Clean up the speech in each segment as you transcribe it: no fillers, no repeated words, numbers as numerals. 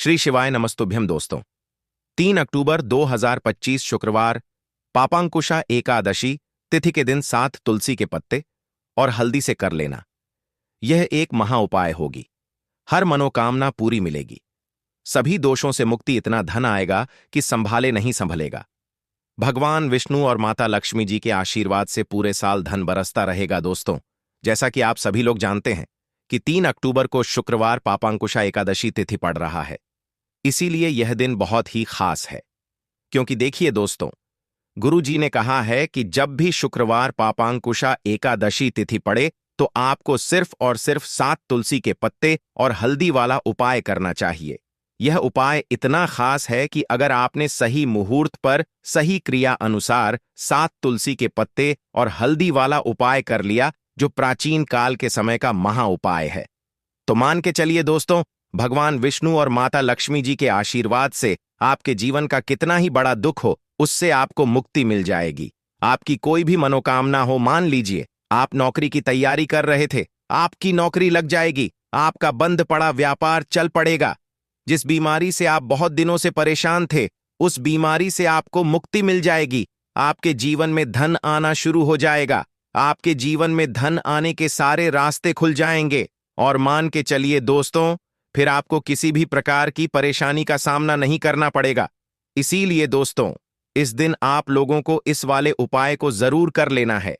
श्री शिवाय नमस्तुभ्यम दोस्तों। 3 अक्टूबर 2025 शुक्रवार, पापांकुशा एकादशी तिथि के दिन 7 तुलसी के पत्ते और हल्दी से कर लेना। यह एक महा उपाय होगी। हर मनोकामना पूरी मिलेगी। सभी दोषों से मुक्ति, इतना धन आएगा कि संभाले नहीं संभलेगा। भगवान विष्णु और माता लक्ष्मी जी के आशीर्वाद से पूरे साल धन बरसता रहेगा। दोस्तों, जैसा कि आप सभी लोग जानते हैं कि 3 अक्टूबर को शुक्रवार पापांकुशा एकादशी तिथि पड़ रहा है। इसीलिए यह दिन बहुत ही खास है। क्योंकि देखिए दोस्तों, गुरु जी ने कहा है कि जब भी शुक्रवार पापांकुशा एकादशी तिथि पड़े तो आपको सिर्फ और सिर्फ 7 तुलसी के पत्ते और हल्दी वाला उपाय करना चाहिए। यह उपाय इतना खास है कि अगर आपने सही मुहूर्त पर सही क्रिया अनुसार 7 तुलसी के पत्ते और हल्दी वाला उपाय कर लिया, जो प्राचीन काल के समय का महा उपाय है, तो मान के चलिए दोस्तों, भगवान विष्णु और माता लक्ष्मी जी के आशीर्वाद से आपके जीवन का कितना ही बड़ा दुख हो, उससे आपको मुक्ति मिल जाएगी। आपकी कोई भी मनोकामना हो, मान लीजिए आप नौकरी की तैयारी कर रहे थे, आपकी नौकरी लग जाएगी। आपका बंद पड़ा व्यापार चल पड़ेगा। जिस बीमारी से आप बहुत दिनों से परेशान थे, उस बीमारी से आपको मुक्ति मिल जाएगी। आपके जीवन में धन आना शुरू हो जाएगा। आपके जीवन में धन आने के सारे रास्ते खुल जाएंगे। और मान के चलिए दोस्तों, फिर आपको किसी भी प्रकार की परेशानी का सामना नहीं करना पड़ेगा। इसीलिए दोस्तों, इस दिन आप लोगों को इस वाले उपाय को जरूर कर लेना है।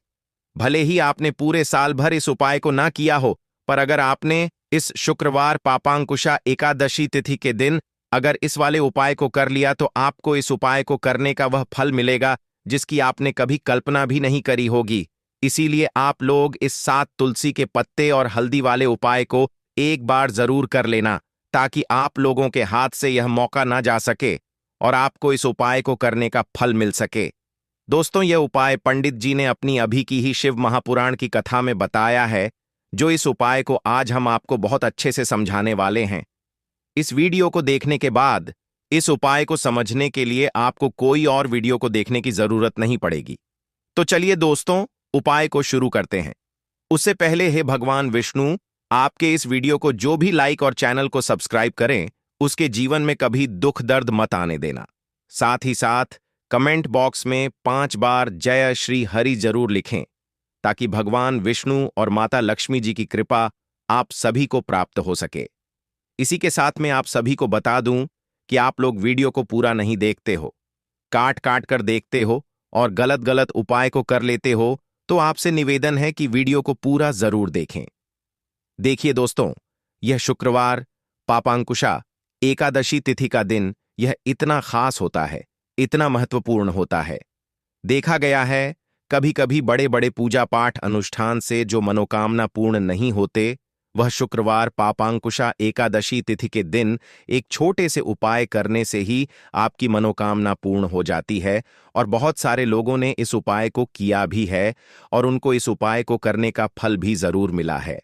भले ही आपने पूरे साल भर इस उपाय को ना किया हो, पर अगर आपने इस शुक्रवार पापांकुशा एकादशी तिथि के दिन अगर इस वाले उपाय को कर लिया, तो आपको इस उपाय को करने का वह फल मिलेगा जिसकी आपने कभी कल्पना भी नहीं करी होगी। इसीलिए आप लोग इस 7 तुलसी के पत्ते और हल्दी वाले उपाय को एक बार जरूर कर लेना, ताकि आप लोगों के हाथ से यह मौका ना जा सके और आपको इस उपाय को करने का फल मिल सके। दोस्तों, यह उपाय पंडित जी ने अपनी अभी की ही शिव महापुराण की कथा में बताया है, जो इस उपाय को आज हम आपको बहुत अच्छे से समझाने वाले हैं। इस वीडियो को देखने के बाद इस उपाय को समझने के लिए आपको कोई और वीडियो को देखने की जरूरत नहीं पड़ेगी। तो चलिए दोस्तों, उपाय को शुरू करते हैं। उससे पहले हे भगवान विष्णु, आपके इस वीडियो को जो भी लाइक और चैनल को सब्सक्राइब करें, उसके जीवन में कभी दुख दर्द मत आने देना। साथ ही साथ कमेंट बॉक्स में 5 बार जय श्री हरि जरूर लिखें, ताकि भगवान विष्णु और माता लक्ष्मी जी की कृपा आप सभी को प्राप्त हो सके। इसी के साथ में आप सभी को बता दूं कि आप लोग वीडियो को पूरा नहीं देखते हो, काट काट कर देखते हो और गलत गलत उपाय को कर लेते हो, तो आपसे निवेदन है कि वीडियो को पूरा जरूर देखें। देखिए दोस्तों, यह शुक्रवार पापांकुशा एकादशी तिथि का दिन यह इतना खास होता है, इतना महत्वपूर्ण होता है। देखा गया है, कभी कभी बड़े बड़े पूजा पाठ अनुष्ठान से जो मनोकामना पूर्ण नहीं होते, वह शुक्रवार पापांकुशा एकादशी तिथि के दिन एक छोटे से उपाय करने से ही आपकी मनोकामना पूर्ण हो जाती है। और बहुत सारे लोगों ने इस उपाय को किया भी है और उनको इस उपाय को करने का फल भी जरूर मिला है।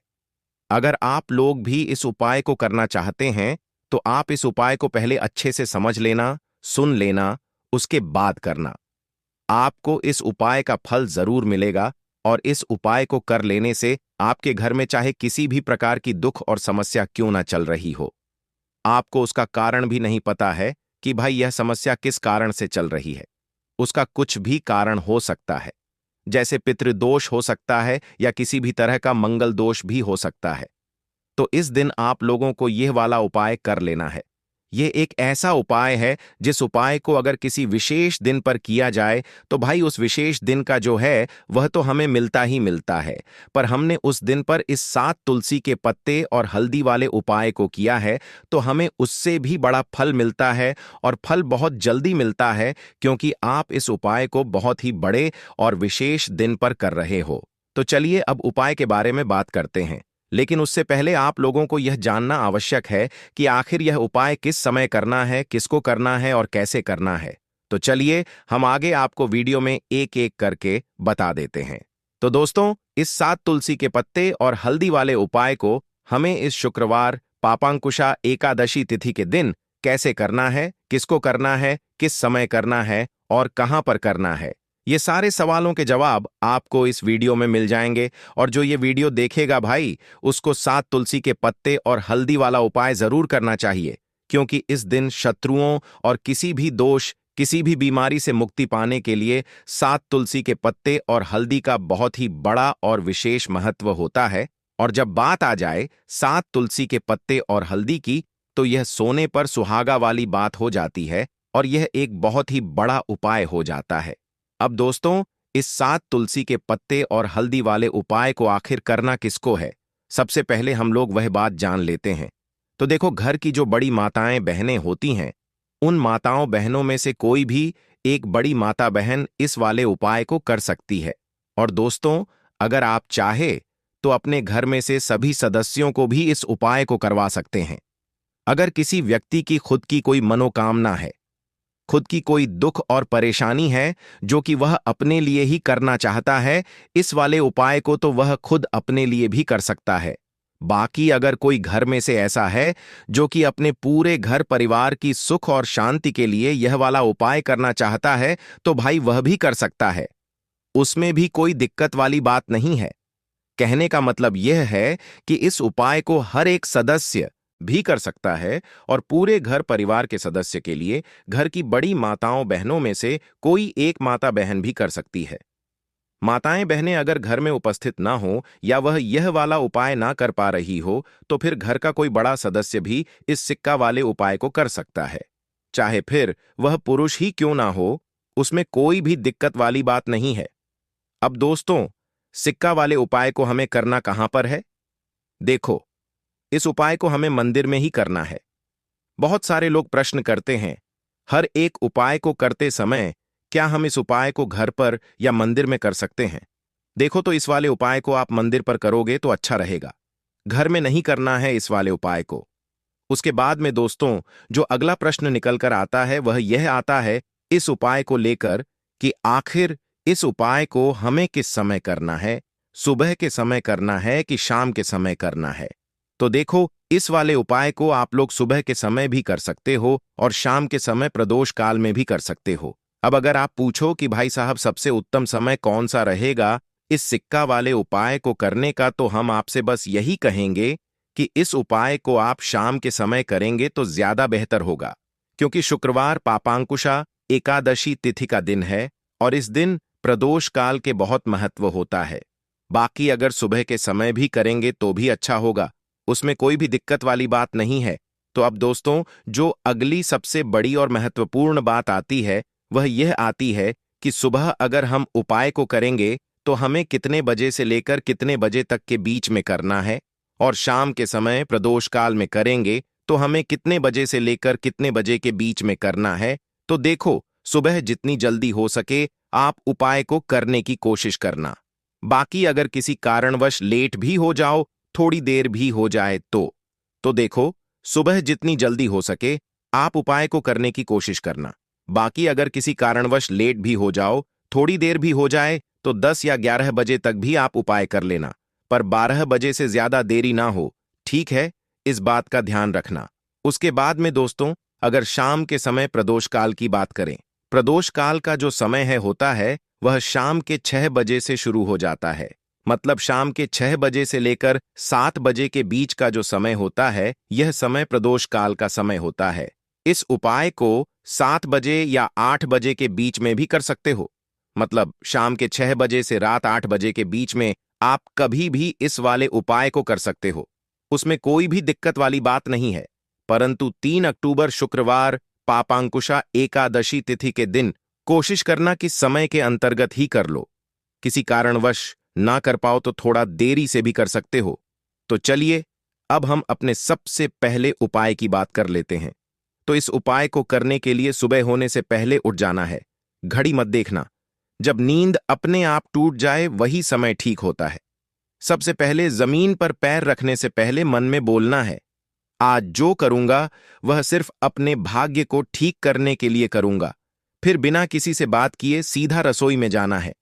अगर आप लोग भी इस उपाय को करना चाहते हैं, तो आप इस उपाय को पहले अच्छे से समझ लेना, सुन लेना, उसके बाद करना। आपको इस उपाय का फल जरूर मिलेगा और इस उपाय को कर लेने से आपके घर में चाहे किसी भी प्रकार की दुख और समस्या क्यों ना चल रही हो, आपको उसका कारण भी नहीं पता है कि भाई यह समस्या किस कारण से चल रही है। उसका कुछ भी कारण हो सकता है, जैसे पितृदोष हो सकता है या किसी भी तरह का मंगल दोष भी हो सकता है। तो इस दिन आप लोगों को यह वाला उपाय कर लेना है। यह एक ऐसा उपाय है जिस उपाय को अगर किसी विशेष दिन पर किया जाए, तो भाई उस विशेष दिन का जो है वह तो हमें मिलता ही मिलता है। पर हमने उस दिन पर इस 7 तुलसी के पत्ते और हल्दी वाले उपाय को किया है, तो हमें उससे भी बड़ा फल मिलता है और फल बहुत जल्दी मिलता है, क्योंकि आप इस उपाय को बहुत ही बड़े और विशेष दिन पर कर रहे हो। तो चलिए अब उपाय के बारे में बात करते हैं। लेकिन उससे पहले आप लोगों को यह जानना आवश्यक है कि आखिर यह उपाय किस समय करना है, किसको करना है और कैसे करना है। तो चलिए हम आगे आपको वीडियो में एक एक करके बता देते हैं। तो दोस्तों, इस 7 तुलसी के पत्ते और हल्दी वाले उपाय को हमें इस शुक्रवार पापांकुशा एकादशी तिथि के दिन कैसे करना है, किसको करना है, किस समय करना है और कहां पर करना है, ये सारे सवालों के जवाब आपको इस वीडियो में मिल जाएंगे। और जो ये वीडियो देखेगा भाई, उसको 7 तुलसी के पत्ते और हल्दी वाला उपाय जरूर करना चाहिए, क्योंकि इस दिन शत्रुओं और किसी भी दोष, किसी भी बीमारी से मुक्ति पाने के लिए 7 तुलसी के पत्ते और हल्दी का बहुत ही बड़ा और विशेष महत्व होता है। और जब बात आ जाए 7 तुलसी के पत्ते और हल्दी की, तो यह सोने पर सुहागा वाली बात हो जाती है और यह एक बहुत ही बड़ा उपाय हो जाता है। अब दोस्तों, इस 7 तुलसी के पत्ते और हल्दी वाले उपाय को आखिर करना किसको है, सबसे पहले हम लोग वह बात जान लेते हैं। तो देखो, घर की जो बड़ी माताएं बहनें होती हैं, उन माताओं बहनों में से कोई भी एक बड़ी माता बहन इस वाले उपाय को कर सकती है। और दोस्तों, अगर आप चाहे तो अपने घर में से सभी सदस्यों को भी इस उपाय को करवा सकते हैं। अगर किसी व्यक्ति की खुद की कोई मनोकामना है, खुद की कोई दुख और परेशानी है जो कि वह अपने लिए ही करना चाहता है, इस वाले उपाय को तो वह खुद अपने लिए भी कर सकता है। बाकी अगर कोई घर में से ऐसा है जो कि अपने पूरे घर परिवार की सुख और शांति के लिए यह वाला उपाय करना चाहता है, तो भाई वह भी कर सकता है। उसमें भी कोई दिक्कत वाली बात नहीं है। कहने का मतलब यह है कि इस उपाय को हर एक सदस्य भी कर सकता है और पूरे घर परिवार के सदस्य के लिए घर की बड़ी माताओं बहनों में से कोई एक माता बहन भी कर सकती है। माताएं बहनें अगर घर में उपस्थित ना हो या वह यह वाला उपाय ना कर पा रही हो, तो फिर घर का कोई बड़ा सदस्य भी इस सिक्का वाले उपाय को कर सकता है। चाहे फिर वह पुरुष ही क्यों ना हो, उसमें कोई भी दिक्कत वाली बात नहीं है। अब दोस्तों, सिक्का वाले उपाय को हमें करना कहां पर है? देखो, इस उपाय को हमें मंदिर में ही करना है। बहुत सारे लोग प्रश्न करते हैं, हर एक उपाय को करते समय क्या हम इस उपाय को घर पर या मंदिर में कर सकते हैं? देखो, तो इस वाले उपाय को आप मंदिर पर करोगे तो अच्छा रहेगा। घर में नहीं करना है इस वाले उपाय को। उसके बाद में दोस्तों, जो अगला प्रश्न निकल कर आता है वह यह आता है इस उपाय को लेकर कि आखिर इस उपाय को हमें किस समय करना है, सुबह के समय करना है कि शाम के समय करना है? तो देखो, इस वाले उपाय को आप लोग सुबह के समय भी कर सकते हो और शाम के समय प्रदोष काल में भी कर सकते हो। अब अगर आप पूछो कि भाई साहब सबसे उत्तम समय कौन सा रहेगा इस सिक्का वाले उपाय को करने का, तो हम आपसे बस यही कहेंगे कि इस उपाय को आप शाम के समय करेंगे तो ज्यादा बेहतर होगा, क्योंकि शुक्रवार पापांकुशा एकादशी तिथि का दिन है और इस दिन प्रदोष काल के बहुत महत्व होता है। बाकी अगर सुबह के समय भी करेंगे तो भी अच्छा होगा, उसमें कोई भी दिक्कत वाली बात नहीं है। तो अब दोस्तों, जो अगली सबसे बड़ी और महत्वपूर्ण बात आती है वह यह आती है कि सुबह अगर हम उपाय को करेंगे तो हमें कितने बजे से लेकर कितने बजे तक के बीच में करना है, और शाम के समय प्रदोष काल में करेंगे तो हमें कितने बजे से लेकर कितने बजे के बीच में करना है। तो देखो, सुबह जितनी जल्दी हो सके आप उपाय को करने की कोशिश करना। बाकी अगर किसी कारणवश लेट भी हो जाओ, थोड़ी देर भी हो जाए तो देखो, सुबह जितनी जल्दी हो सके आप उपाय को करने की कोशिश करना। बाकी अगर किसी कारणवश लेट भी हो जाओ, थोड़ी देर भी हो जाए, तो 10 या 11 बजे तक भी आप उपाय कर लेना, पर 12 बजे से ज्यादा देरी ना हो, ठीक है? इस बात का ध्यान रखना। उसके बाद में दोस्तों, अगर शाम के समय प्रदोष काल की बात करें, प्रदोष काल का जो समय होता है वह शाम के 6 बजे से शुरू हो जाता है। मतलब शाम के 6 बजे से लेकर 7 बजे के बीच का जो समय होता है, यह समय प्रदोष काल का समय होता है। इस उपाय को 7 बजे या 8 बजे के बीच में भी कर सकते हो। मतलब शाम के 6 बजे से रात 8 बजे के बीच में आप कभी भी इस वाले उपाय को कर सकते हो, उसमें कोई भी दिक्कत वाली बात नहीं है। परंतु 3 अक्टूबर शुक्रवार पापांकुशा एकादशी तिथि के दिन कोशिश करना कि समय के अंतर्गत ही कर लो। किसी कारणवश ना कर पाओ तो थोड़ा देरी से भी कर सकते हो। तो चलिए, अब हम अपने सबसे पहले उपाय की बात कर लेते हैं। तो इस उपाय को करने के लिए सुबह होने से पहले उठ जाना है। घड़ी मत देखना, जब नींद अपने आप टूट जाए वही समय ठीक होता है। सबसे पहले जमीन पर पैर रखने से पहले मन में बोलना है, आज जो करूंगा वह सिर्फ अपने भाग्य को ठीक करने के लिए करूंगा। फिर बिना किसी से बात किए सीधा रसोई में जाना है।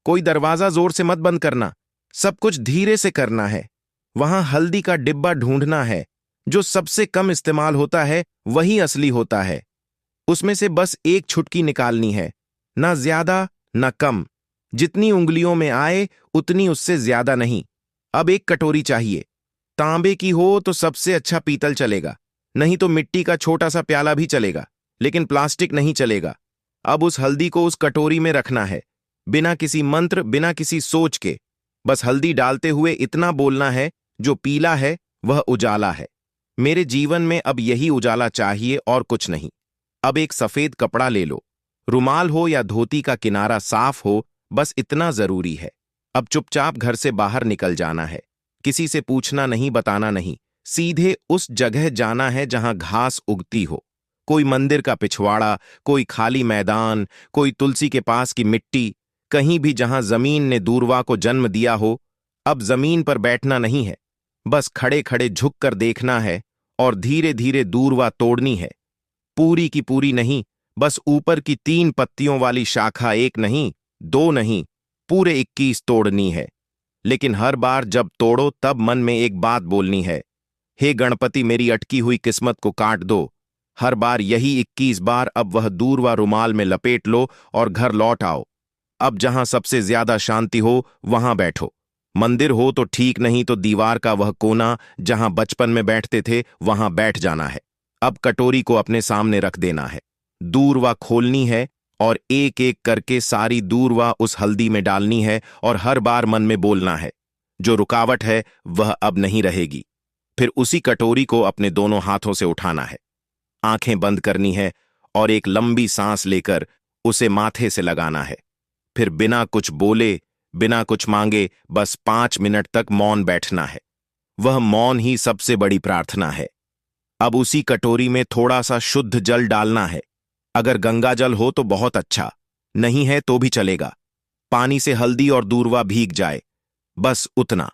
कोई दरवाजा जोर से मत बंद करना, सब कुछ धीरे से करना है। वहां हल्दी का डिब्बा ढूंढना है, जो सबसे कम इस्तेमाल होता है वही असली होता है। उसमें से बस एक छुटकी निकालनी है, ना ज्यादा ना कम, जितनी उंगलियों में आए उतनी, उससे ज्यादा नहीं। अब एक कटोरी चाहिए, तांबे की हो तो सबसे अच्छा पीतल चलेगा, नहीं तो मिट्टी का छोटा सा प्याला भी चलेगा, लेकिन प्लास्टिक नहीं चलेगा। अब उस हल्दी को उस कटोरी में रखना है, बिना किसी मंत्र, बिना किसी सोच के। बस हल्दी डालते हुए इतना बोलना है, जो पीला है वह उजाला है। मेरे जीवन में अब यही उजाला चाहिए और कुछ नहीं। अब एक सफेद कपड़ा ले लो, रुमाल हो या धोती का किनारा साफ हो, बस इतना जरूरी है। अब चुपचाप घर से बाहर निकल जाना है। किसी से पूछना नहीं, बताना नहीं। सीधे उस जगह जाना है जहां घास उगती हो। कोई मंदिर का पिछवाड़ा, कोई खाली मैदान, कोई तुलसी के पास की मिट्टी, कहीं भी जहां जमीन ने दूर्वा को जन्म दिया हो। अब जमीन पर बैठना नहीं है, बस खड़े खड़े झुक कर देखना है और धीरे धीरे दूर्वा तोड़नी है। पूरी की पूरी नहीं, बस ऊपर की 3 पत्तियों वाली शाखा, एक नहीं, 2 नहीं, पूरे 21 तोड़नी है। लेकिन हर बार जब तोड़ो तब मन में एक बात बोलनी है, हे गणपति मेरी अटकी हुई किस्मत को काट दो। हर बार यही 21 बार। अब वह दूर्वा रुमाल में लपेट लो और घर लौट आओ। अब जहां सबसे ज्यादा शांति हो वहां बैठो। मंदिर हो तो ठीक, नहीं तो दीवार का वह कोना जहां बचपन में बैठते थे वहां बैठ जाना है। अब कटोरी को अपने सामने रख देना है, दूर्वा खोलनी है और एक एक करके सारी दूर्वा उस हल्दी में डालनी है और हर बार मन में बोलना है, जो रुकावट है वह अब नहीं रहेगी। फिर उसी कटोरी को अपने दोनों हाथों से उठाना है, आंखें बंद करनी है और एक लंबी सांस लेकर उसे माथे से लगाना है। फिर बिना कुछ बोले, बिना कुछ मांगे, बस 5 मिनट तक मौन बैठना है। वह मौन ही सबसे बड़ी प्रार्थना है। अब उसी कटोरी में थोड़ा सा शुद्ध जल डालना है। अगर गंगा जल हो तो बहुत अच्छा, नहीं है तो भी चलेगा। पानी से हल्दी और दूर्वा भीग जाए, बस उतना।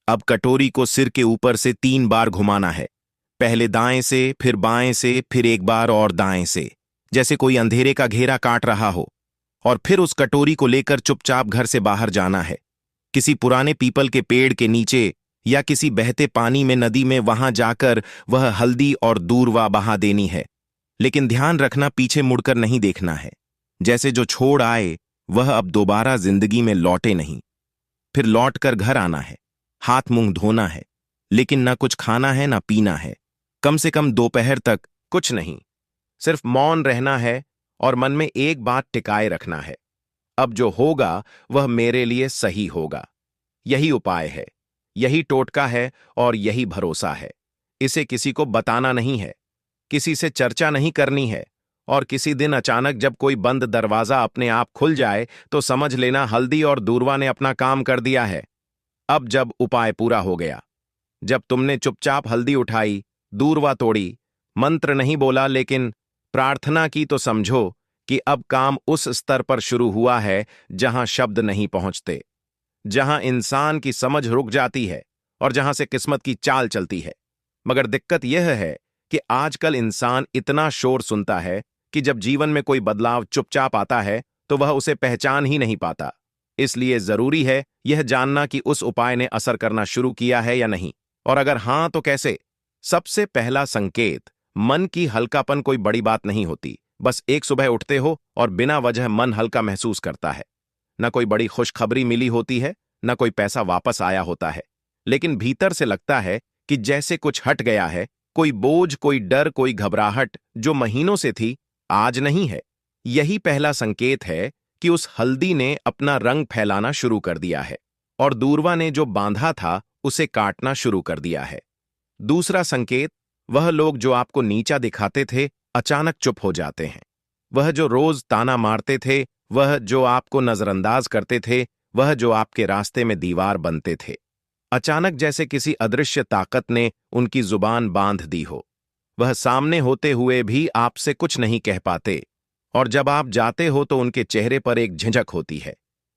अब कटोरी को सिर के ऊपर से 3 बार घुमाना है, पहले दाएं से, फिर बाएं से, फिर एक बार और दाएं से, जैसे कोई अंधेरे का घेरा काट रहा हो। और फिर उस कटोरी को लेकर चुपचाप घर से बाहर जाना है, किसी पुराने पीपल के पेड़ के नीचे या किसी बहते पानी में, नदी में, वहां जाकर वह हल्दी और दूर्वा बहा देनी है। लेकिन ध्यान रखना, पीछे मुड़कर नहीं देखना है। जैसे जो छोड़ आए वह अब दोबारा जिंदगी में लौटे नहीं। फिर लौटकर घर आना है, हाथ मुंह धोना है, लेकिन ना कुछ खाना है ना पीना है। कम से कम दोपहर तक कुछ नहीं, सिर्फ मौन रहना है और मन में एक बात टिकाए रखना है, अब जो होगा वह मेरे लिए सही होगा। यही उपाय है, यही टोटका है और यही भरोसा है। इसे किसी को बताना नहीं है, किसी से चर्चा नहीं करनी है। और किसी दिन अचानक जब कोई बंद दरवाजा अपने आप खुल जाए तो समझ लेना हल्दी और दूर्वा ने अपना काम कर दिया है। अब जब उपाय पूरा हो गया, जब तुमने चुपचाप हल्दी उठाई, दूर्वा तोड़ी, मंत्र नहीं बोला लेकिन प्रार्थना की, तो समझो कि अब काम उस स्तर पर शुरू हुआ है जहां शब्द नहीं पहुंचते, जहां इंसान की समझ रुक जाती है और जहां से किस्मत की चाल चलती है। मगर दिक्कत यह है कि आजकल इंसान इतना शोर सुनता है कि जब जीवन में कोई बदलाव चुपचाप आता है तो वह उसे पहचान ही नहीं पाता। इसलिए जरूरी है यह जानना कि उस उपाय ने असर करना शुरू किया है या नहीं, और अगर हां तो कैसे। सबसे पहला संकेत, मन की हल्कापन कोई बड़ी बात नहीं होती। बस एक सुबह उठते हो और बिना वजह मन हल्का महसूस करता है। न कोई बड़ी खुशखबरी मिली होती है, न कोई पैसा वापस आया होता है, लेकिन भीतर से लगता है कि जैसे कुछ हट गया है। कोई बोझ, कोई डर, कोई घबराहट जो महीनों से थी आज नहीं है। यही पहला संकेत है कि उस हल्दी ने अपना रंग फैलाना शुरू कर दिया है और दूर्वा ने जो बांधा था उसे काटना शुरू कर दिया है। दूसरा संकेत, वह लोग जो आपको नीचा दिखाते थे अचानक चुप हो जाते हैं। वह जो रोज ताना मारते थे, वह जो आपको नजरअंदाज करते थे, वह जो आपके रास्ते में दीवार बनते थे, अचानक जैसे किसी अदृश्य ताकत ने उनकी जुबान बांध दी हो। वह सामने होते हुए भी आपसे कुछ नहीं कह पाते, और जब आप जाते हो तो उनके चेहरे पर एक झिझक होती है,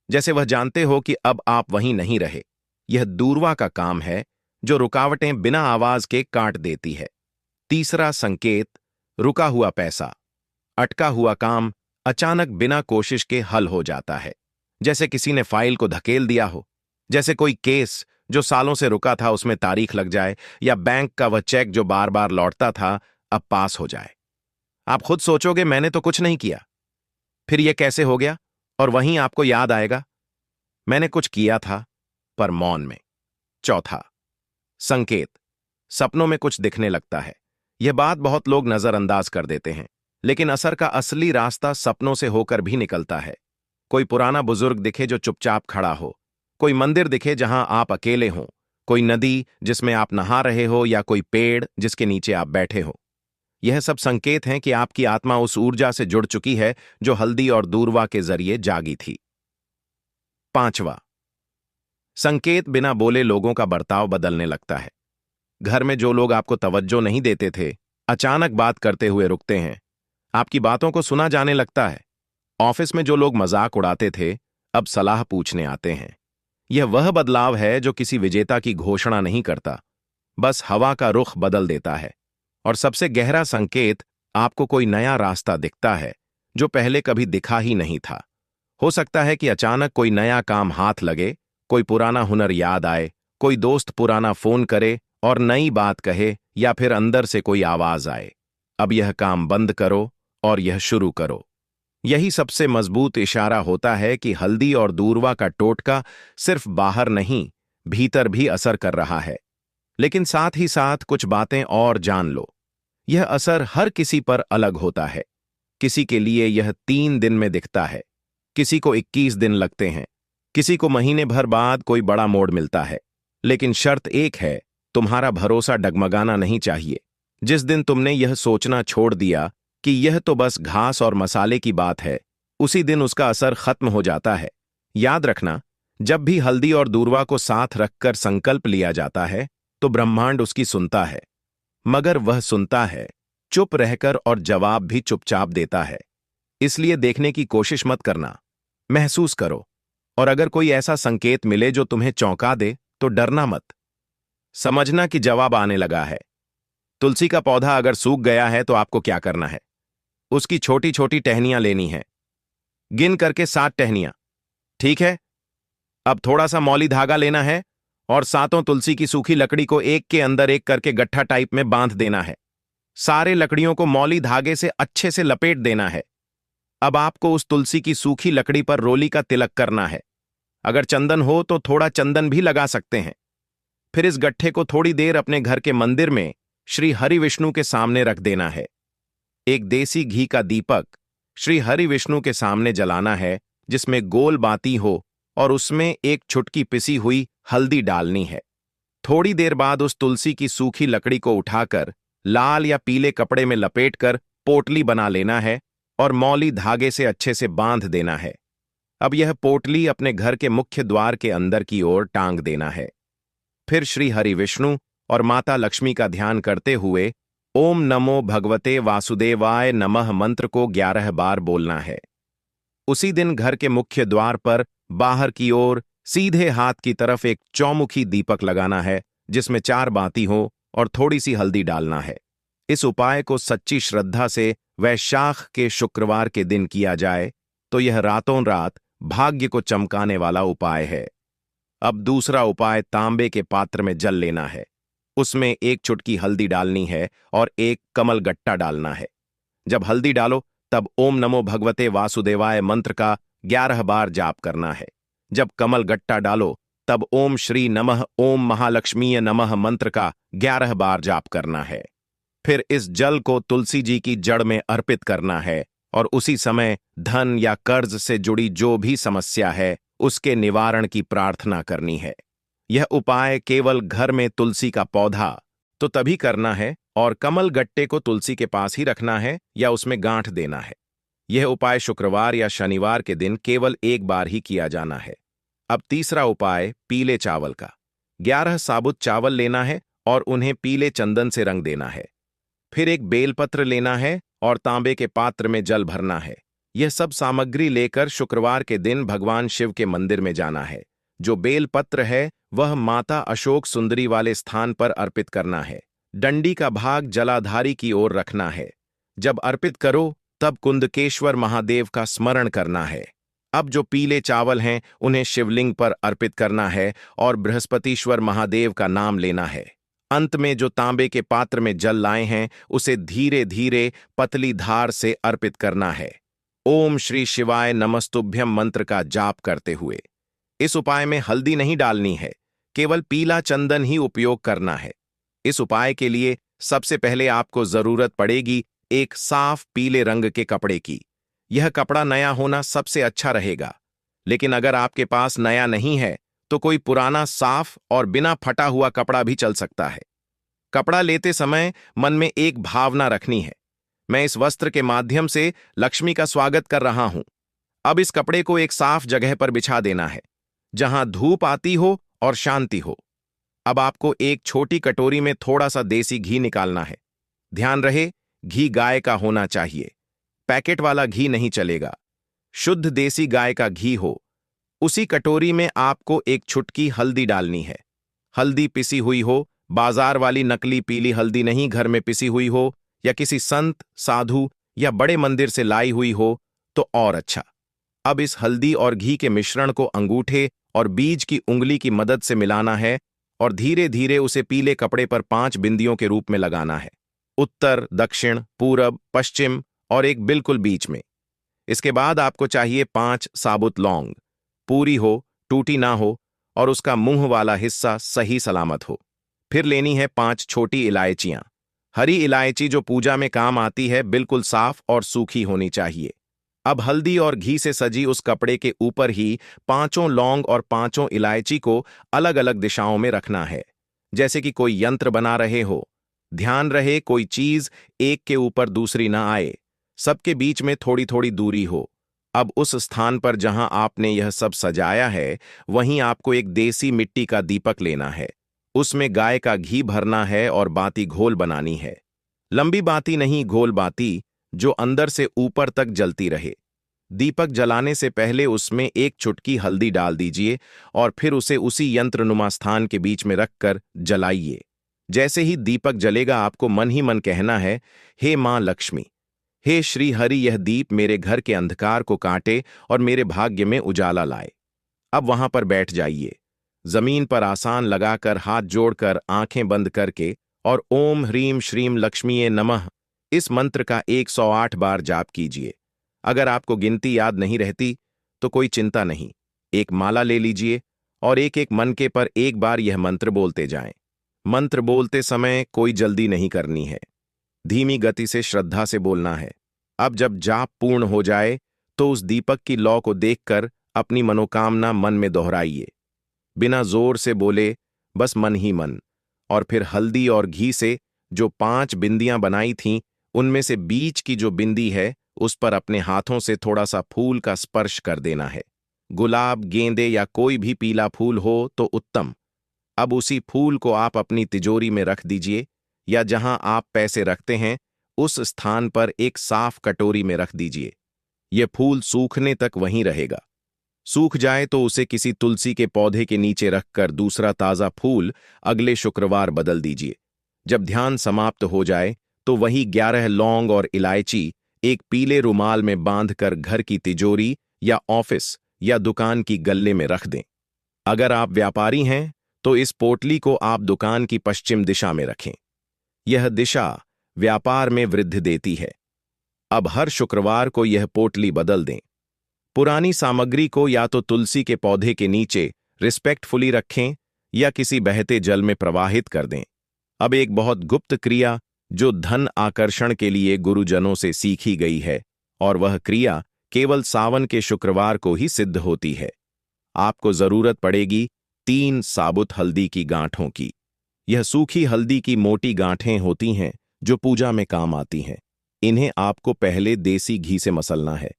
जैसे वह जानते हो कि अब आप वहीं नहीं रहे। यह दूर्वा का काम है जो रुकावटें बिना आवाज के काट देती है। तीसरा संकेत, रुका हुआ पैसा, अटका हुआ काम अचानक बिना कोशिश के हल हो जाता है, जैसे किसी ने फाइल को धकेल दिया हो, जैसे कोई केस जो सालों से रुका था उसमें तारीख लग जाए, या बैंक का वह चेक जो बार बार लौटता था अब पास हो जाए। आप खुद सोचोगे मैंने तो कुछ नहीं किया, फिर यह कैसे हो गया, और वहीं आपको याद आएगा मैंने कुछ किया था, पर मौन में। चौथा संकेत, सपनों में कुछ दिखने लगता है, यह बात बहुत लोग नजरअंदाज कर देते हैं, लेकिन असर का असली रास्ता सपनों से होकर भी निकलता है। कोई पुराना बुजुर्ग दिखे जो चुपचाप खड़ा हो, कोई मंदिर दिखे जहां आप अकेले हों, कोई नदी जिसमें आप नहा रहे हो, या कोई पेड़ जिसके नीचे आप बैठे हो। यह सब संकेत हैं कि आपकी आत्मा उस ऊर्जा से जुड़ चुकी है जो हल्दी और दूरवा के जरिए जागी थी। पांचवा, संकेत बिना बोले लोगों का बर्ताव बदलने लगता है। घर में जो लोग आपको तवज्जो नहीं देते थे, अचानक बात करते हुए रुकते हैं। आपकी बातों को सुना जाने लगता है। ऑफिस में जो लोग मजाक उड़ाते थे, अब सलाह पूछने आते हैं। यह वह बदलाव है जो किसी विजेता की घोषणा नहीं करता, बस हवा का रुख बदल देता है। और सबसे गहरा संकेत, आपको कोई नया रास्ता दिखता है जो पहले कभी दिखा ही नहीं था। हो सकता है कि अचानक कोई नया काम हाथ लगे, कोई पुराना हुनर याद आए, कोई दोस्त पुराना फोन करे और नई बात कहे, या फिर अंदर से कोई आवाज आए, अब यह काम बंद करो और यह शुरू करो। यही सबसे मजबूत इशारा होता है कि हल्दी और दूरवा का टोटका सिर्फ बाहर नहीं, भीतर भी असर कर रहा है। लेकिन साथ ही साथ कुछ बातें और जान लो। यह असर हर किसी पर अलग होता है। किसी के लिए यह 3 दिन में दिखता है, किसी को 21 दिन लगते हैं, किसी को महीने भर बाद कोई बड़ा मोड़ मिलता है। लेकिन शर्त एक है, तुम्हारा भरोसा डगमगाना नहीं चाहिए। जिस दिन तुमने यह सोचना छोड़ दिया कि यह तो बस घास और मसाले की बात है, उसी दिन उसका असर खत्म हो जाता है। याद रखना, जब भी हल्दी और दूरवा को साथ रखकर संकल्प लिया जाता है, तो ब्रह्मांड उसकी सुनता है। मगर वह सुनता है चुप रहकर, और जवाब भी चुपचाप देता है। इसलिए देखने की कोशिश मत करना, महसूस करो। और अगर कोई ऐसा संकेत मिले जो तुम्हें चौंका दे, तो डरना मत। समझना कि जवाब आने लगा है। तुलसी का पौधा अगर सूख गया है तो आपको क्या करना है? उसकी छोटी छोटी टहनियां लेनी है, गिन करके 7 टहनियां। ठीक है, अब थोड़ा सा मौली धागा लेना है और 7 तुलसी की सूखी लकड़ी को एक के अंदर एक करके गट्ठा टाइप में बांध देना है। सारे लकड़ियों को मौली धागे से अच्छे से लपेट देना है। अब आपको उस तुलसी की सूखी लकड़ी पर रोली का तिलक करना है। अगर चंदन हो तो थोड़ा चंदन भी लगा सकते हैं। फिर इस गट्ठे को थोड़ी देर अपने घर के मंदिर में श्री हरि विष्णु के सामने रख देना है। एक देसी घी का दीपक श्री हरि विष्णु के सामने जलाना है, जिसमें गोल बाती हो, और उसमें एक चुटकी पिसी हुई हल्दी डालनी है। थोड़ी देर बाद उस तुलसी की सूखी लकड़ी को उठाकर लाल या पीले कपड़े में लपेटकर पोटली बना लेना है और मौली धागे से अच्छे से बांध देना है। अब यह पोटली अपने घर के मुख्य द्वार के अंदर की ओर टांग देना है। फिर श्री हरि विष्णु और माता लक्ष्मी का ध्यान करते हुए ओम नमो भगवते वासुदेवाय नमः मंत्र को 11 बार बोलना है। उसी दिन घर के मुख्य द्वार पर बाहर की ओर सीधे हाथ की तरफ एक चौमुखी दीपक लगाना है, जिसमें 4 बाती हो, और थोड़ी सी हल्दी डालना है। इस उपाय को सच्ची श्रद्धा से वैशाख के शुक्रवार के दिन किया जाए तो यह रातों रात भाग्य को चमकाने वाला उपाय है। अब दूसरा उपाय, तांबे के पात्र में जल लेना है। उसमें 1 चुटकी हल्दी डालनी है और 1 कमल गट्टा डालना है। जब हल्दी डालो तब ओम नमो भगवते वासुदेवाय मंत्र का 11 बार जाप करना है। जब कमल गट्टा डालो तब ओम श्री नमः ओम महालक्ष्मीय नमः मंत्र का 11 बार जाप करना है। फिर इस जल को तुलसी जी की जड़ में अर्पित करना है और उसी समय धन या कर्ज से जुड़ी जो भी समस्या है उसके निवारण की प्रार्थना करनी है। यह उपाय केवल घर में तुलसी का पौधा तो तभी करना है, और कमल गट्टे को तुलसी के पास ही रखना है या उसमें गांठ देना है। यह उपाय शुक्रवार या शनिवार के दिन केवल 1 बार ही किया जाना है। अब तीसरा उपाय, पीले चावल का। 11 साबुत चावल लेना है और उन्हें पीले चंदन से रंग देना है। फिर एक बेलपत्र लेना है और तांबे के पात्र में जल भरना है। यह सब सामग्री लेकर शुक्रवार के दिन भगवान शिव के मंदिर में जाना है। जो बेलपत्र है वह माता अशोक सुंदरी वाले स्थान पर अर्पित करना है। डंडी का भाग जलाधारी की ओर रखना है। जब अर्पित करो तब कुंदकेश्वर महादेव का स्मरण करना है। अब जो पीले चावल हैं उन्हें शिवलिंग पर अर्पित करना है और बृहस्पतिश्वर महादेव का नाम लेना है। अंत में जो तांबे के पात्र में जल लाए हैं उसे धीरे धीरे पतली धार से अर्पित करना है। ओम श्री शिवाय नमस्तुभ्यम मंत्र का जाप करते हुए। इस उपाय में हल्दी नहीं डालनी है, केवल पीला चंदन ही उपयोग करना है। इस उपाय के लिए सबसे पहले आपको जरूरत पड़ेगी एक साफ पीले रंग के कपड़े की। यह कपड़ा नया होना सबसे अच्छा रहेगा, लेकिन अगर आपके पास नया नहीं है तो कोई पुराना साफ और बिना फटा हुआ कपड़ा भी चल सकता है। कपड़ा लेते समय मन में एक भावना रखनी है, मैं इस वस्त्र के माध्यम से लक्ष्मी का स्वागत कर रहा हूं। अब इस कपड़े को एक साफ जगह पर बिछा देना है, जहां धूप आती हो और शांति हो। अब आपको एक छोटी कटोरी में थोड़ा सा देसी घी निकालना है। ध्यान रहे, घी गाय का होना चाहिए, पैकेट वाला घी नहीं चलेगा। शुद्ध देसी गाय का घी हो। उसी कटोरी में आपको एक चुटकी हल्दी डालनी है। हल्दी पिसी हुई हो, बाजार वाली नकली पीली हल्दी नहीं, घर में पिसी हुई हो या किसी संत, साधु या बड़े मंदिर से लाई हुई हो तो और अच्छा। अब इस हल्दी और घी के मिश्रण को अंगूठे और बीज की उंगली की मदद से मिलाना है और धीरे धीरे उसे पीले कपड़े पर 5 बिंदियों के रूप में लगाना है, उत्तर, दक्षिण, पूरब, पश्चिम और एक बिल्कुल बीच में। इसके बाद आपको चाहिए 5 साबुत लौंग, पूरी हो, टूटी ना हो और उसका मुंह वाला हिस्सा सही सलामत हो। फिर लेनी है 5 छोटी इलायचियां। हरी इलायची जो पूजा में काम आती है, बिल्कुल साफ और सूखी होनी चाहिए। अब हल्दी और घी से सजी उस कपड़े के ऊपर ही 5 लौंग और 5 इलायची को अलग अलग दिशाओं में रखना है, जैसे कि कोई यंत्र बना रहे हो। ध्यान रहे कोई चीज एक के ऊपर दूसरी ना आए, सबके बीच में थोड़ी थोड़ी दूरी हो। अब उस स्थान पर जहां आपने यह सब सजाया है, वहीं आपको एक देसी मिट्टी का दीपक लेना है। उसमें गाय का घी भरना है और बाती घोल बनानी है। लंबी बाती नहीं, गोल बाती जो अंदर से ऊपर तक जलती रहे। दीपक जलाने से पहले उसमें एक चुटकी हल्दी डाल दीजिए और फिर उसे उसी यंत्रनुमा स्थान के बीच में रखकर जलाइए। जैसे ही दीपक जलेगा आपको मन ही मन कहना है, हे मां लक्ष्मी, हे श्री हरि, यह दीप मेरे घर के अंधकार को काटे और मेरे भाग्य में उजाला लाए। अब वहां पर बैठ जाइए, जमीन पर आसान लगाकर, हाथ जोड़कर, आंखें बंद करके और ओम ह्रीम श्रीम लक्ष्मीये नमः इस मंत्र का 108 बार जाप कीजिए। अगर आपको गिनती याद नहीं रहती तो कोई चिंता नहीं, एक माला ले लीजिए और एक एक मनके पर एक बार यह मंत्र बोलते जाएं। मंत्र बोलते समय कोई जल्दी नहीं करनी है, धीमी गति से श्रद्धा से बोलना है। अब जब जाप पूर्ण हो जाए तो उस दीपक की लौ को देखकर अपनी मनोकामना मन में दोहराइए, बिना जोर से बोले, बस मन ही मन। और फिर हल्दी और घी से जो 5 बिंदियां बनाई थीं, उनमें से बीच की जो बिंदी है उस पर अपने हाथों से थोड़ा सा फूल का स्पर्श कर देना है। गुलाब, गेंदे या कोई भी पीला फूल हो तो उत्तम। अब उसी फूल को आप अपनी तिजोरी में रख दीजिए या जहां आप पैसे रखते हैं उस स्थान पर एक साफ कटोरी में रख दीजिए। यह फूल सूखने तक वहीं रहेगा। सूख जाए तो उसे किसी तुलसी के पौधे के नीचे रखकर दूसरा ताजा फूल अगले शुक्रवार बदल दीजिए। जब ध्यान समाप्त हो जाए तो वही 11 लौंग और इलायची एक पीले रुमाल में बांधकर घर की तिजोरी या ऑफिस या दुकान की गल्ले में रख दें। अगर आप व्यापारी हैं तो इस पोटली को आप दुकान की पश्चिम दिशा में रखें। यह दिशा व्यापार में वृद्धि देती है। अब हर शुक्रवार को यह पोटली बदल दें। पुरानी सामग्री को या तो तुलसी के पौधे के नीचे रिस्पेक्टफुली रखें या किसी बहते जल में प्रवाहित कर दें। अब एक बहुत गुप्त क्रिया जो धन आकर्षण के लिए गुरुजनों से सीखी गई है, और वह क्रिया केवल सावन के शुक्रवार को ही सिद्ध होती है। आपको जरूरत पड़ेगी 3 साबुत हल्दी की गांठों की। यह सूखी हल्दी की मोटी गांठें होती हैं जो पूजा में काम आती हैं। इन्हें आपको पहले देसी घी से मसलना है,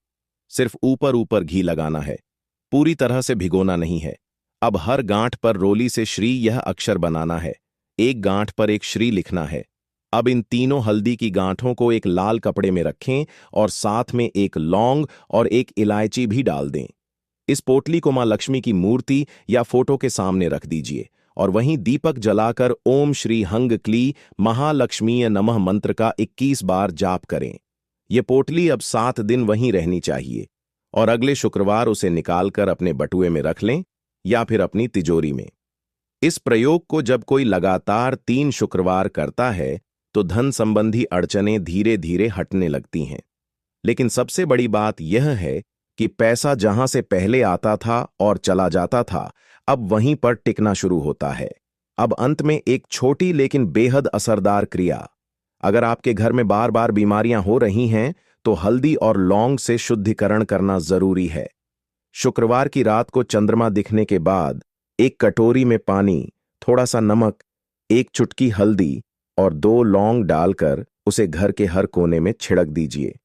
सिर्फ ऊपर ऊपर घी लगाना है, पूरी तरह से भिगोना नहीं है। अब हर गांठ पर रोली से श्री यह अक्षर बनाना है, एक गांठ पर एक श्री लिखना है। अब इन तीनों हल्दी की गांठों को एक लाल कपड़े में रखें और साथ में एक लौंग और एक इलायची भी डाल दें। इस पोटली को मां लक्ष्मी की मूर्ति या फोटो के सामने रख दीजिए और वहीं दीपक जलाकर ओम श्री हंग क्ली महालक्ष्मीय नमः मंत्र का 21 बार जाप करें। यह पोटली अब 7 दिन वहीं रहनी चाहिए और अगले शुक्रवार उसे निकालकर अपने बटुए में रख लें या फिर अपनी तिजोरी में। इस प्रयोग को जब कोई लगातार 3 शुक्रवार करता है तो धन संबंधी अड़चनें धीरे धीरे हटने लगती हैं। लेकिन सबसे बड़ी बात यह है कि पैसा जहां से पहले आता था और चला जाता था, अब वहीं पर टिकना शुरू होता है। अब अंत में एक छोटी लेकिन बेहद असरदार क्रिया। अगर आपके घर में बार बार बीमारियां हो रही हैं तो हल्दी और लौंग से शुद्धिकरण करना जरूरी है। शुक्रवार की रात को चंद्रमा दिखने के बाद एक कटोरी में पानी, थोड़ा सा नमक, एक चुटकी हल्दी और 2 लौंग डालकर उसे घर के हर कोने में छिड़क दीजिए।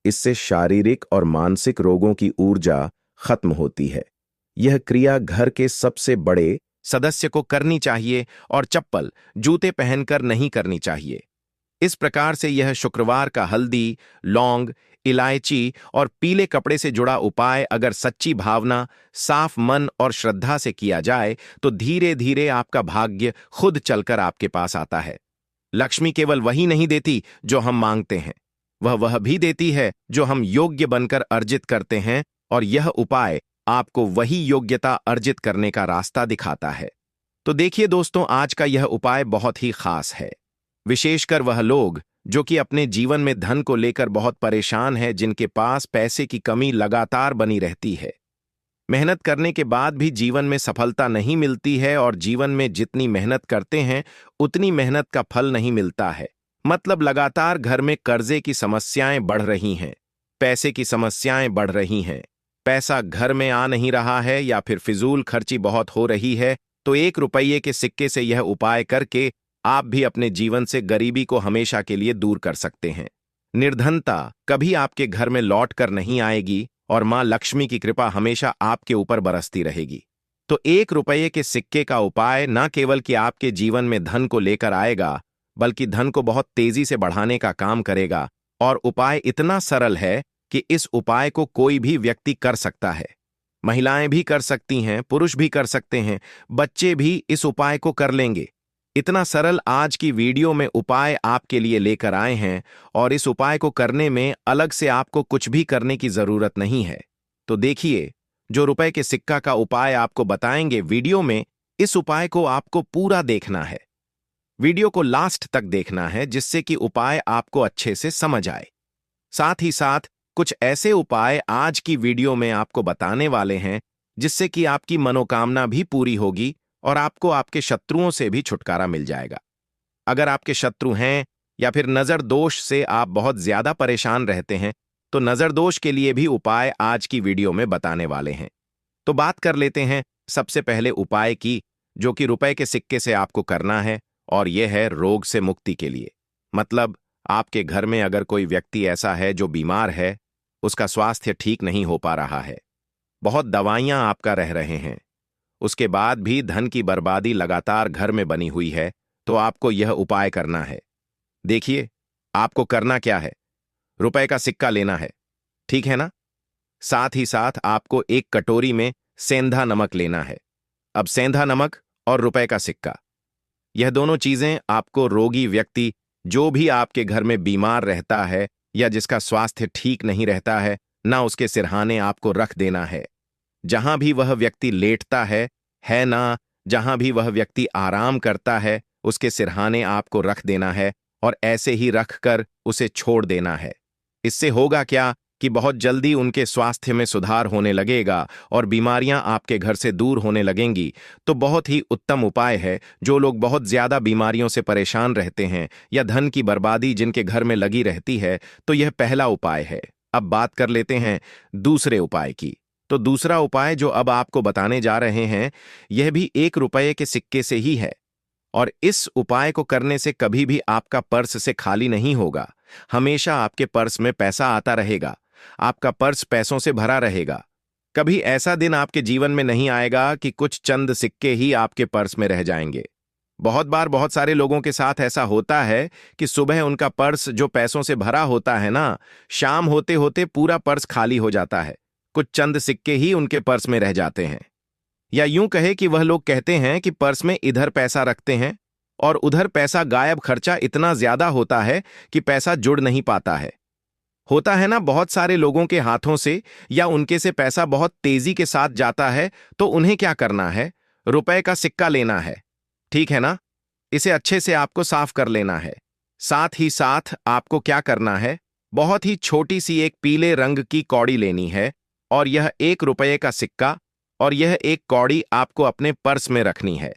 इससे शारीरिक और मानसिक रोगों की ऊर्जा खत्म होती है। यह क्रिया घर के सबसे बड़े सदस्य को करनी चाहिए और चप्पल, जूते पहनकर नहीं करनी चाहिए। इस प्रकार से यह शुक्रवार का हल्दी, लौंग, इलायची और पीले कपड़े से जुड़ा उपाय अगर सच्ची भावना, साफ मन और श्रद्धा से किया जाए तो धीरे धीरे आपका भाग्य खुद चलकर आपके पास आता है। लक्ष्मी केवल वही नहीं देती जो हम मांगते हैं, वह भी देती है जो हम योग्य बनकर अर्जित करते हैं, और यह उपाय आपको वही योग्यता अर्जित करने का रास्ता दिखाता है। तो देखिए दोस्तों, आज का यह उपाय बहुत ही खास है, विशेषकर वह लोग जो कि अपने जीवन में धन को लेकर बहुत परेशान हैं, जिनके पास पैसे की कमी लगातार बनी रहती है। मेहनत करने के बाद भी जीवन में सफलता नहीं मिलती है और जीवन में जितनी मेहनत करते हैं उतनी मेहनत का फल नहीं मिलता है। मतलब लगातार घर में कर्जे की समस्याएं बढ़ रही हैं, पैसे की समस्याएं बढ़ रही हैं, पैसा घर में आ नहीं रहा है या फिर फिजूल खर्ची बहुत हो रही है। तो 1 रुपये के सिक्के से यह उपाय करके आप भी अपने जीवन से गरीबी को हमेशा के लिए दूर कर सकते हैं। निर्धनता कभी आपके घर में लौट कर नहीं आएगी और मां लक्ष्मी की कृपा हमेशा आपके ऊपर बरसती रहेगी। तो 1 रुपये के सिक्के का उपाय न केवल कि आपके जीवन में धन को लेकर आएगा, बल्कि धन को बहुत तेजी से बढ़ाने का काम करेगा। और उपाय इतना सरल है कि इस उपाय को कोई भी व्यक्ति कर सकता है। महिलाएं भी कर सकती हैं, पुरुष भी कर सकते हैं, बच्चे भी इस उपाय को कर लेंगे। इतना सरल आज की वीडियो में उपाय आपके लिए लेकर आए हैं, और इस उपाय को करने में अलग से आपको कुछ भी करने की जरूरत नहीं है। तो देखिए, जो रुपए के सिक्का का उपाय आपको बताएंगे वीडियो में, इस उपाय को आपको पूरा देखना है। वीडियो को लास्ट तक देखना है, जिससे कि उपाय आपको अच्छे से समझ आए। साथ ही साथ कुछ ऐसे उपाय आज की वीडियो में आपको बताने वाले हैं जिससे कि आपकी मनोकामना भी पूरी होगी और आपको आपके शत्रुओं से भी छुटकारा मिल जाएगा। अगर आपके शत्रु हैं या फिर नजर दोष से आप बहुत ज्यादा परेशान रहते हैं, तो नजर दोष के लिए भी उपाय आज की वीडियो में बताने वाले हैं। तो बात कर लेते हैं सबसे पहले उपाय की, जो कि रुपए के सिक्के से आपको करना है, और यह है रोग से मुक्ति के लिए। मतलब आपके घर में अगर कोई व्यक्ति ऐसा है जो बीमार है, उसका स्वास्थ्य ठीक नहीं हो पा रहा है, बहुत दवाइयां आपका रह रहे हैं, उसके बाद भी धन की बर्बादी लगातार घर में बनी हुई है, तो आपको यह उपाय करना है। देखिए, आपको करना क्या है, रुपए का सिक्का लेना है, ठीक है ना? साथ ही साथ आपको एक कटोरी में सेंधा नमक लेना है। अब सेंधा नमक और रुपए का सिक्का, यह दोनों चीजें आपको रोगी व्यक्ति, जो भी आपके घर में बीमार रहता है या जिसका स्वास्थ्य ठीक नहीं रहता है, ना उसके सिरहाने आपको रख देना है। जहां भी वह व्यक्ति लेटता है ना, जहां भी वह व्यक्ति आराम करता है, उसके सिरहाने आपको रख देना है और ऐसे ही रखकर उसे छोड़ देना है। इससे होगा क्या कि बहुत जल्दी उनके स्वास्थ्य में सुधार होने लगेगा और बीमारियां आपके घर से दूर होने लगेंगी। तो बहुत ही उत्तम उपाय है। जो लोग बहुत ज्यादा बीमारियों से परेशान रहते हैं या धन की बर्बादी जिनके घर में लगी रहती है, तो यह पहला उपाय है। अब बात कर लेते हैं दूसरे उपाय की। तो दूसरा उपाय जो अब आपको बताने जा रहे हैं, यह भी 1 रुपये के सिक्के से ही है। और इस उपाय को करने से कभी भी आपका पर्स से खाली नहीं होगा। हमेशा आपके पर्स में पैसा आता रहेगा, आपका पर्स पैसों से भरा रहेगा। कभी ऐसा दिन आपके जीवन में नहीं आएगा कि कुछ चंद सिक्के ही आपके पर्स में रह जाएंगे। बहुत बार बहुत सारे लोगों के साथ ऐसा होता है कि सुबह उनका पर्स जो पैसों से भरा होता है ना, शाम होते होते पूरा पर्स खाली हो जाता है, कुछ चंद सिक्के ही उनके पर्स में रह जाते हैं। या यूं कहे कि वह लोग कहते हैं कि पर्स में इधर पैसा रखते हैं और उधर पैसा गायब, खर्चा इतना ज्यादा होता है कि पैसा जुड़ नहीं पाता है। होता है ना, बहुत सारे लोगों के हाथों से या उनके से पैसा बहुत तेजी के साथ जाता है, तो उन्हें क्या करना है, रुपए का सिक्का लेना है, ठीक है ना? इसे अच्छे से आपको साफ कर लेना है। साथ ही साथ आपको क्या करना है, बहुत ही छोटी सी एक पीले रंग की कौड़ी लेनी है, और यह 1 रुपये का सिक्का और यह एक कौड़ी आपको अपने पर्स में रखनी है।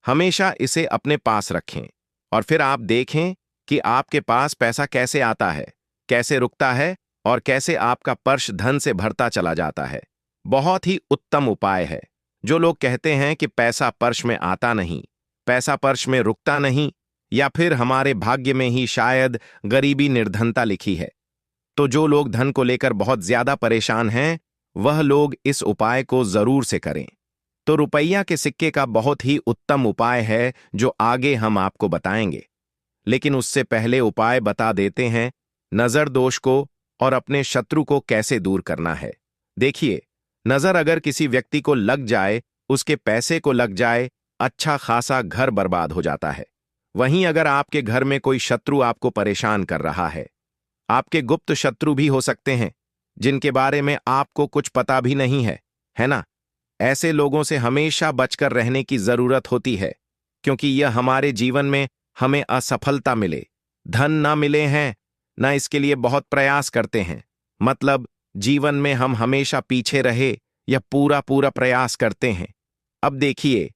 हमेशा इसे अपने पास रखें और फिर आप देखें कि आपके पास पैसा कैसे आता है, कैसे रुकता है और कैसे आपका पर्स धन से भरता चला जाता है। बहुत ही उत्तम उपाय है। जो लोग कहते हैं कि पैसा पर्स में आता नहीं, पैसा पर्स में रुकता नहीं, या फिर हमारे भाग्य में ही शायद गरीबी निर्धनता लिखी है, तो जो लोग धन को लेकर बहुत ज्यादा परेशान हैं, वह लोग इस उपाय को जरूर से करें। तो रुपया के सिक्के का बहुत ही उत्तम उपाय है जो आगे हम आपको बताएंगे। लेकिन उससे पहले उपाय बता देते हैं नजर दोष को और अपने शत्रु को कैसे दूर करना है। देखिए, नजर अगर किसी व्यक्ति को लग जाए, उसके पैसे को लग जाए, अच्छा खासा घर बर्बाद हो जाता है। वहीं अगर आपके घर में कोई शत्रु आपको परेशान कर रहा है, आपके गुप्त शत्रु भी हो सकते हैं जिनके बारे में आपको कुछ पता भी नहीं है ना? ऐसे लोगों से हमेशा बचकर रहने की जरूरत होती है, क्योंकि यह हमारे जीवन में हमें असफलता मिले, धन ना मिले हैं, ना इसके लिए बहुत प्रयास करते हैं। मतलब जीवन में हम हमेशा पीछे रहे या पूरा पूरा प्रयास करते हैं। अब देखिए,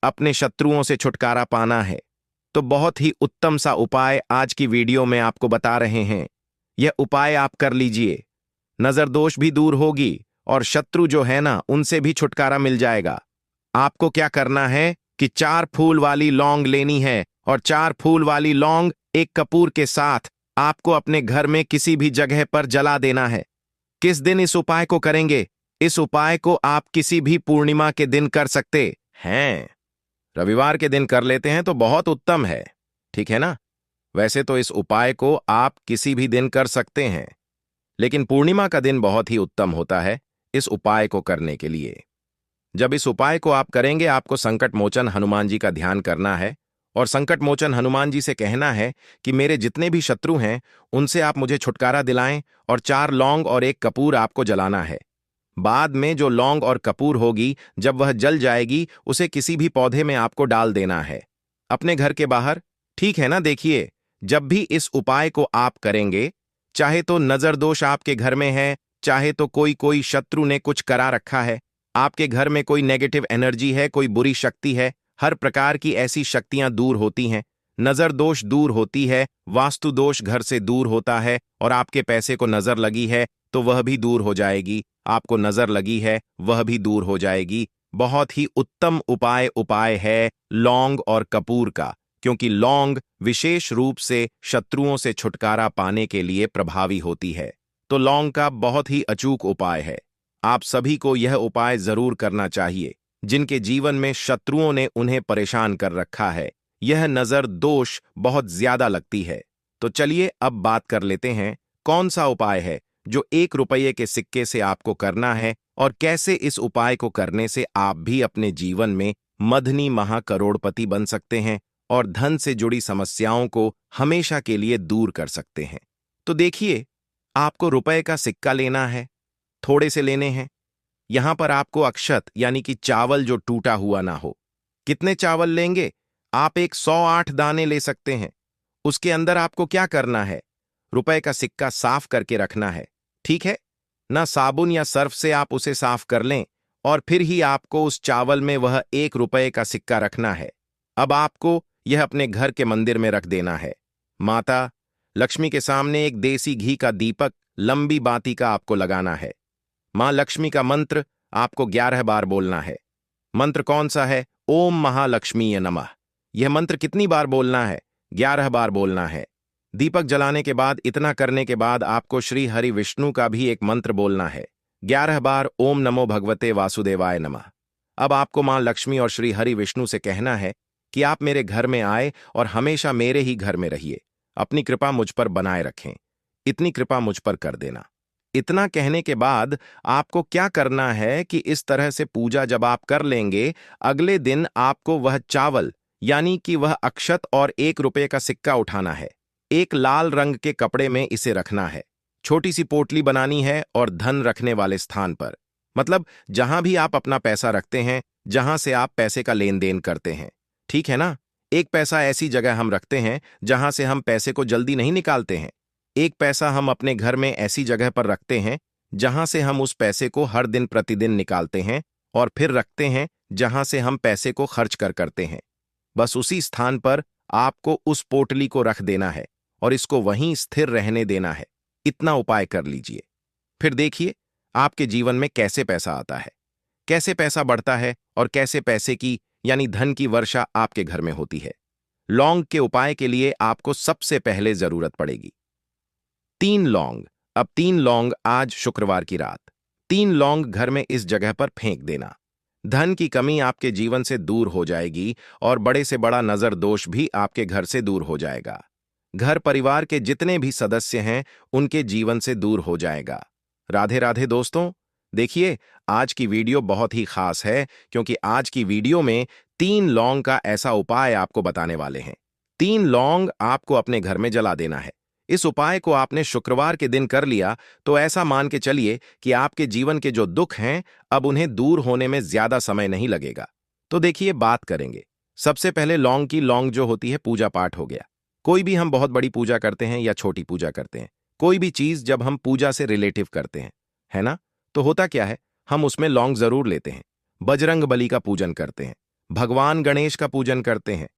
अपने शत्रुओं से छुटकारा पाना है तो बहुत ही उत्तम सा उपाय आज की वीडियो में आपको बता रहे हैं। यह उपाय आप कर लीजिए, नजर दोष भी दूर होगी और शत्रु जो है ना, उनसे भी छुटकारा मिल जाएगा। आपको क्या करना है कि 4 फूल वाली लौंग लेनी है और 4 फूल वाली लौंग एक कपूर के साथ आपको अपने घर में किसी भी जगह पर जला देना है। किस दिन इस उपाय को करेंगे? इस उपाय को आप किसी भी पूर्णिमा के दिन कर सकते हैं। रविवार के दिन कर लेते हैं तो बहुत उत्तम है, ठीक है ना? वैसे तो इस उपाय को आप किसी भी दिन कर सकते हैं, लेकिन पूर्णिमा का दिन बहुत ही उत्तम होता है इस उपाय को करने के लिए। जब इस उपाय को आप करेंगे, आपको संकट मोचन हनुमान जी का ध्यान करना है और संकट मोचन हनुमान जी से कहना है कि मेरे जितने भी शत्रु हैं उनसे आप मुझे छुटकारा दिलाएं, और 4 लौंग और 1 कपूर आपको जलाना है। बाद में जो लौंग और कपूर होगी, जब वह जल जाएगी, उसे किसी भी पौधे में आपको डाल देना है, अपने घर के बाहर, ठीक है ना? देखिए, जब भी इस उपाय को आप करेंगे, चाहे तो नजर दोष आपके घर में है, चाहे तो कोई शत्रु ने कुछ करा रखा है, आपके घर में कोई नेगेटिव एनर्जी है, कोई बुरी शक्ति है, हर प्रकार की ऐसी शक्तियां दूर होती हैं। नजर दोष दूर होती है, वास्तु दोष घर से दूर होता है, और आपके पैसे को नजर लगी है तो वह भी दूर हो जाएगी, आपको नजर लगी है वह भी दूर हो जाएगी। बहुत ही उत्तम उपाय है लौंग और कपूर का, क्योंकि लौंग विशेष रूप से शत्रुओं से छुटकारा पाने के लिए प्रभावी होती है। तो लौंग का बहुत ही अचूक उपाय है। आप सभी को यह उपाय जरूर करना चाहिए जिनके जीवन में शत्रुओं ने उन्हें परेशान कर रखा है। यह नजर दोष बहुत ज्यादा लगती है। तो चलिए अब बात कर लेते हैं कौन सा उपाय है जो 1 रुपये के सिक्के से आपको करना है, और कैसे इस उपाय को करने से आप भी अपने जीवन में मधनी महाकरोड़पति बन सकते हैं और धन से जुड़ी समस्याओं को हमेशा के लिए दूर कर सकते हैं। तो देखिए, आपको रुपए का सिक्का लेना है, थोड़े से लेने हैं। यहां पर आपको अक्षत यानी कि चावल जो टूटा हुआ ना हो। कितने चावल लेंगे? आप एक 108 दाने ले सकते हैं। उसके अंदर आपको क्या करना है? रुपए का सिक्का साफ करके रखना है, ठीक है ना? साबुन या सर्फ से आप उसे साफ कर लें और फिर ही आपको उस चावल में वह 1 रुपये का सिक्का रखना है। अब आपको यह अपने घर के मंदिर में रख देना है। माता लक्ष्मी के सामने एक देसी घी का दीपक लंबी बाती का आपको लगाना है। मां लक्ष्मी का मंत्र आपको 11 बार बोलना है। मंत्र कौन सा है? ओम महालक्ष्मीय नमः। यह मंत्र कितनी बार बोलना है? 11 बार बोलना है। दीपक जलाने के बाद, इतना करने के बाद आपको श्री हरि विष्णु का भी एक मंत्र बोलना है, 11 बार, ओम नमो भगवते वासुदेवाय नमः। अब आपको मां लक्ष्मी और श्री हरि विष्णु से कहना है कि आप मेरे घर में आए और हमेशा मेरे ही घर में रहिए, अपनी कृपा मुझ पर बनाए रखें, इतनी कृपा मुझ पर कर देना। इतना कहने के बाद आपको क्या करना है कि इस तरह से पूजा जब आप कर लेंगे, अगले दिन आपको वह चावल यानी कि वह अक्षत और 1 रुपये का सिक्का उठाना है। एक लाल रंग के कपड़े में इसे रखना है। छोटी सी पोटली बनानी है और धन रखने वाले स्थान पर, मतलब जहां भी आप अपना पैसा रखते हैं, जहां से आप पैसे का लेन देन करते हैं, ठीक है ना? एक पैसा ऐसी जगह हम रखते हैं जहां से हम पैसे को जल्दी नहीं निकालते हैं। एक पैसा हम अपने घर में ऐसी जगह पर रखते हैं जहां से हम उस पैसे को हर दिन प्रतिदिन निकालते हैं, और फिर रखते हैं जहां से हम पैसे को खर्च करते हैं। बस उसी स्थान पर आपको उस पोटली को रख देना है और इसको वहीं स्थिर रहने देना है। इतना उपाय कर लीजिए। फिर देखिए आपके जीवन में कैसे पैसा आता है, कैसे पैसा बढ़ता है और कैसे पैसे की यानी धन की वर्षा आपके घर में होती है। लौंग के उपाय के लिए आपको सबसे पहले जरूरत पड़ेगी 3 लौंग। अब 3 लौंग आज शुक्रवार की रात 3 लौंग घर में इस जगह पर फेंक देना। धन की कमी आपके जीवन से दूर हो जाएगी और बड़े से बड़ा नजर दोष भी आपके घर से दूर हो जाएगा। घर परिवार के जितने भी सदस्य हैं उनके जीवन से दूर हो जाएगा। राधे राधे दोस्तों। देखिए आज की वीडियो बहुत ही खास है क्योंकि आज की वीडियो में 3 लौंग का ऐसा उपाय आपको बताने वाले हैं। 3 लौंग आपको अपने घर में जला देना है। इस उपाय को आपने शुक्रवार के दिन कर लिया तो ऐसा मान के चलिए कि आपके जीवन के जो दुख हैं अब उन्हें दूर होने में ज्यादा समय नहीं लगेगा। तो देखिए बात करेंगे। सबसे पहले लौंग की लौंग जो होती है पूजा पाठ हो गया। कोई भी हम बहुत बड़ी पूजा करते हैं या छोटी पूजा करते हैं, कोई भी चीज जब हम पूजा से रिलेटिव करते हैं, है ना, तो होता क्या है, हम उसमें लौंग जरूर लेते हैं। बजरंग बली का पूजन करते हैं, भगवान गणेश का पूजन करते हैं,